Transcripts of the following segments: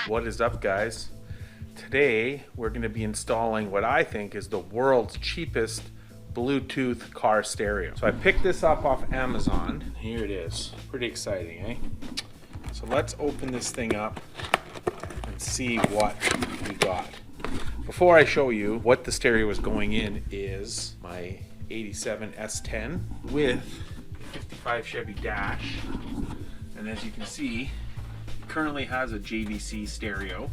What is up, guys? Today we're going to be installing what I think is the world's cheapest Bluetooth car stereo. So I picked this up off Amazon. Here it is. Pretty exciting, eh? So let's open this thing up and see what we got. Before I show you what the stereo is going in is my 87 S10 with 55 Chevy dash. And as you can see, it currently has a JVC stereo,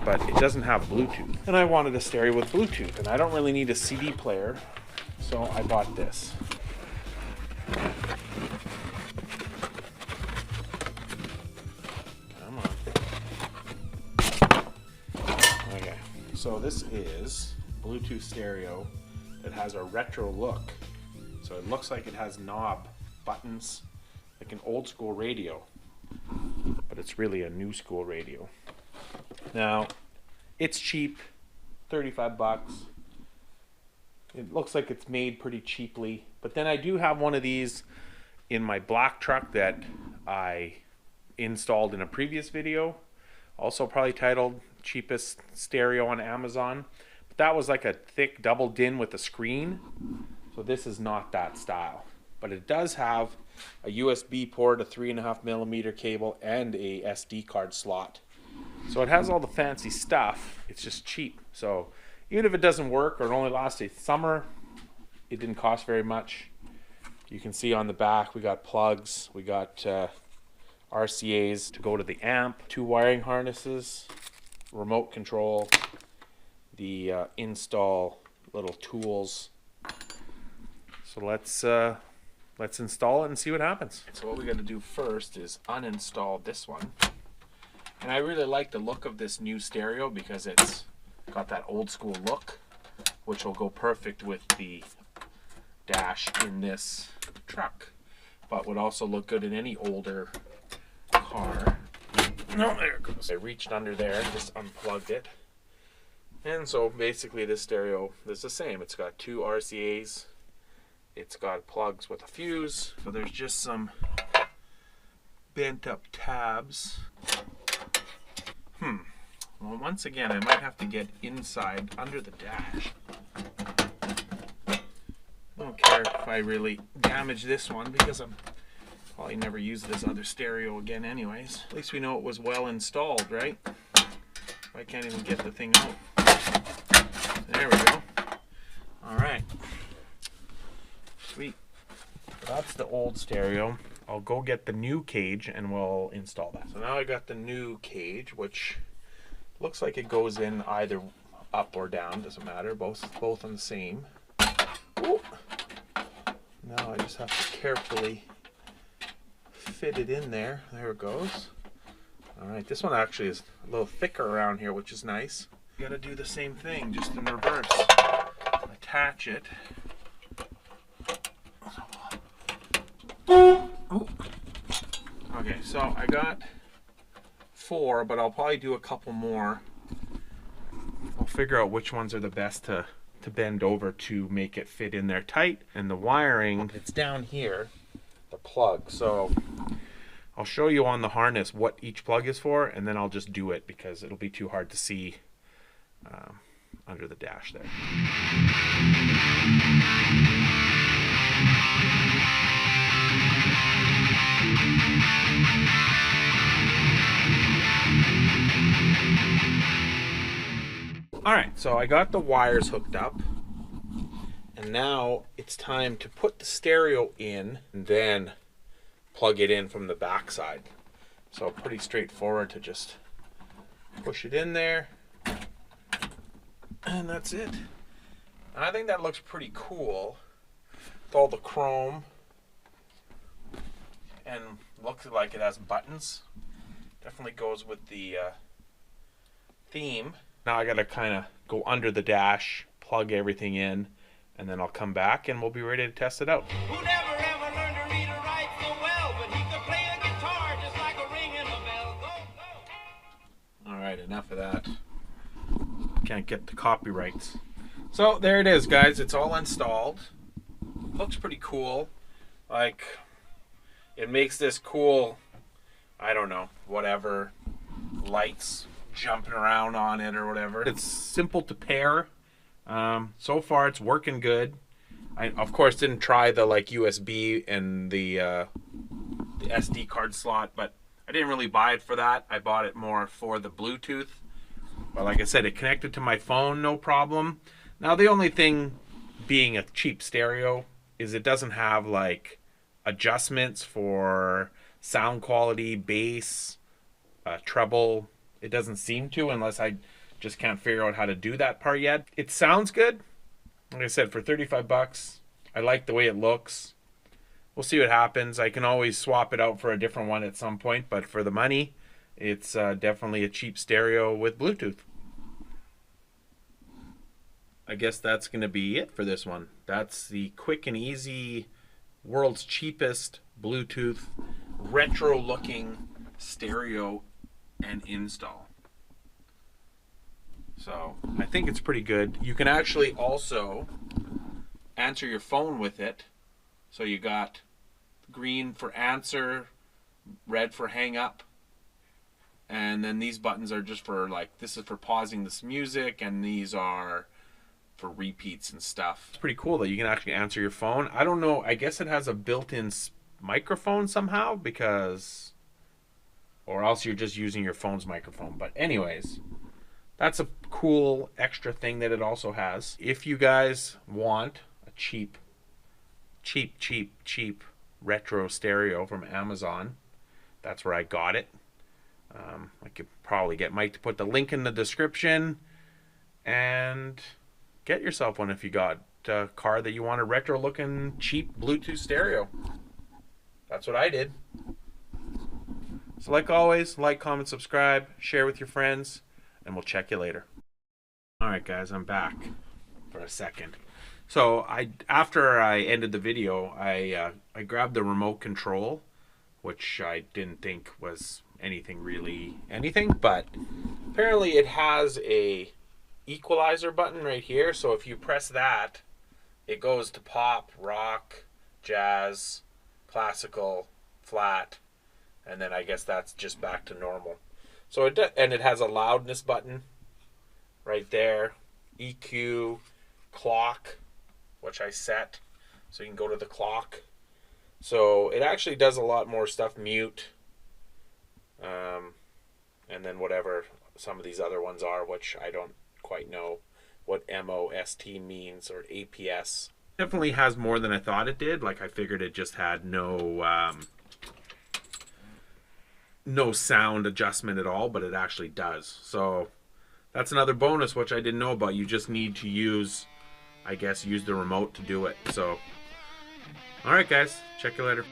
but it doesn't have Bluetooth. And I wanted a stereo with Bluetooth, and I don't really need a CD player, so I bought this. Come on. Okay, so this is Bluetooth stereo that has a retro look. So it looks like it has knob buttons, like an old school radio, but it's really a new school radio. Now, it's cheap, 35 bucks. It looks like it's made pretty cheaply, but then I do have one of these in my black truck that I installed in a previous video, also probably titled cheapest stereo on Amazon, but that was like a thick double din with a screen. So this is not that style, but it does have a USB port, a 3.5mm cable, and a SD card slot. So it has all the fancy stuff. It's just cheap. So even if it doesn't work or it only lasts a summer, it didn't cost very much. You can see on the back we got plugs, we got RCAs to go to the amp, 2 wiring harnesses, remote control, the install little tools. So let's install it and see what happens. So what we got to do first is uninstall this one. And I really like the look of this new stereo because it's got that old school look, which will go perfect with the dash in this truck, but would also look good in any older car. No, there it goes. I reached under there, just unplugged it. And so basically this stereo is the same. It's got 2 RCAs. It's got plugs with a fuse. So there's just some bent up tabs. Well, once again, I might have to get inside under the dash. I don't care if I really damage this one because I'm probably never use this other stereo again anyways. At least we know it was well installed, right? I can't even get the thing out. There we go. All right. Sweet. That's the old stereo. I'll go get the new cage and we'll install that. So now I got the new cage, which looks like it goes in either up or down, doesn't matter, both on the same. Ooh. Now I just have to carefully fit it in there. There it goes. All right, this one actually is a little thicker around here, which is nice. You gotta do the same thing, just in reverse. Attach it. Ooh. Okay, so I got 4, but I'll probably do a couple more. I'll figure out which ones are the best to bend over to make it fit in there tight. And the wiring, it's down here, the plug. So I'll show you on the harness what each plug is for, and then I'll just do it because it'll be too hard to see under the dash there. Alright, so I got the wires hooked up, and now it's time to put the stereo in and then plug it in from the back side. So pretty straightforward to just push it in there, and that's it. And I think that looks pretty cool with all the chrome, and looks like it has buttons. Definitely goes with the theme. Now I gotta kind of go under the dash, plug everything in, and then I'll come back and we'll be ready to test it out. Who never ever learned to read or write so well, but he could play a guitar just like a ring in a bell. Go, go. All right, enough of that. Can't get the copyrights. So there it is, guys. It's all installed. Looks pretty cool. Like, it makes this cool I don't know, whatever, lights jumping around on it or whatever. It's simple to pair. So far it's working good. I of course didn't try the like USB and the SD card slot, but I didn't really buy it for that. I bought it more for the Bluetooth. But like I said, it connected to my phone, no problem. Now the only thing being a cheap stereo is it doesn't have like adjustments for sound quality, bass, treble. It doesn't seem to, unless I just can't figure out how to do that part yet. It sounds good. Like I said, for 35 bucks, I like the way it looks. We'll see what happens. I can always swap it out for a different one at some point, but for the money, it's definitely a cheap stereo with Bluetooth. I guess that's going to be it for this one. That's the quick and easy, world's cheapest Bluetooth, retro-looking stereo and install. So I think it's pretty good. You can actually also answer your phone with it. So you got green for answer, red for hang up, and then these buttons are just for like, this is for pausing this music, and these are for repeats and stuff. It's pretty cool that you can actually answer your phone. I don't know, I guess it has a built-in microphone somehow, because, or else you're just using your phone's microphone. But anyways, that's a cool extra thing that it also has. If you guys want a cheap retro stereo from Amazon, that's where I got it. I could probably get Mike to put the link in the description, and get yourself one if you got a car that you want a retro looking cheap Bluetooth stereo. That's what I did. So like always, like, comment, subscribe, share with your friends, and we'll check you later. Alright guys, I'm back for a second. So after I ended the video, I grabbed the remote control, which I didn't think was anything, but apparently it has a equalizer button right here. So if you press that, it goes to pop, rock, jazz, classical, flat, and then I guess that's just back to normal. So it has a loudness button right there, EQ, clock, which I set, so you can go to the clock. So it actually does a lot more stuff, mute, and then whatever some of these other ones are, which I don't quite know what MOST means, or APS. Definitely has more than I thought it did. Like I figured it just had no sound adjustment at all, but it actually does. So that's another bonus, which I didn't know about. You just need to use the remote to do it. So alright guys, check you later.